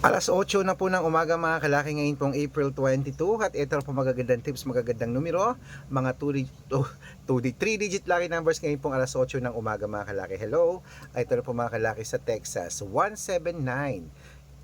8:00 na po ng umaga mga kalaki, ngayon pong April 22, at ito po magagandang tips, magagandang numero, mga 3 digit lucky numbers ngayon pong 8:00 ng umaga mga kalaki. Hello, ito na po mga kalaki sa Texas, 179,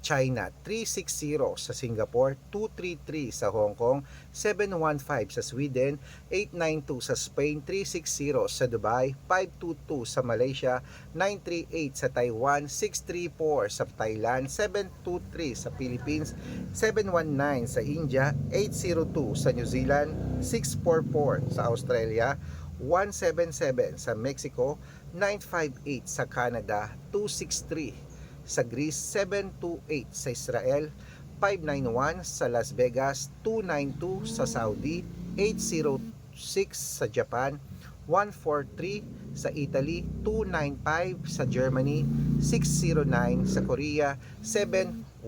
China 360, sa Singapore 233, sa Hong Kong 715, sa Sweden 892, sa Spain 360, sa Dubai 522, sa Malaysia 938, sa Taiwan 634, sa Thailand 723, sa Philippines 719, sa India 802, sa New Zealand 644, sa Australia 177, sa Mexico 958, sa Canada 263, sa Greece 728, sa Israel 591, sa Las Vegas 292, sa Saudi 806, sa Japan 143, sa Italy 295, sa Germany 609, sa Korea 713.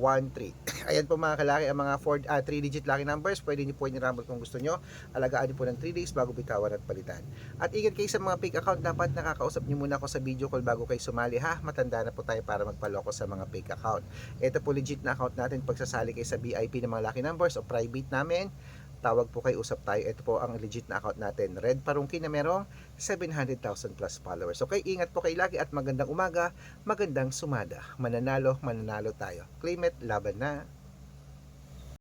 Ayan po mga kalaki ang mga 3 digit lucky numbers. Pwede niyo po i-rumble kung gusto nyo. Alagaan niyo po ng 3 days bago bitawan at palitan. At ingat kayo sa mga fake account. Dapat nakakausap niyo muna ako sa video call bago kayo sumali ha. Matanda na po tayo para magpaloko sa mga fake account. Ito po legit na account natin. Pagsasali kayo sa VIP ng mga lucky numbers o private namin, tawag po kayo, usap tayo. Ito po ang legit na account natin. Red Parungki na merong 700,000 plus followers. Okay, ingat po kayo lagi at magandang umaga, magandang sumada. Mananalo, mananalo tayo. Claim it, laban na.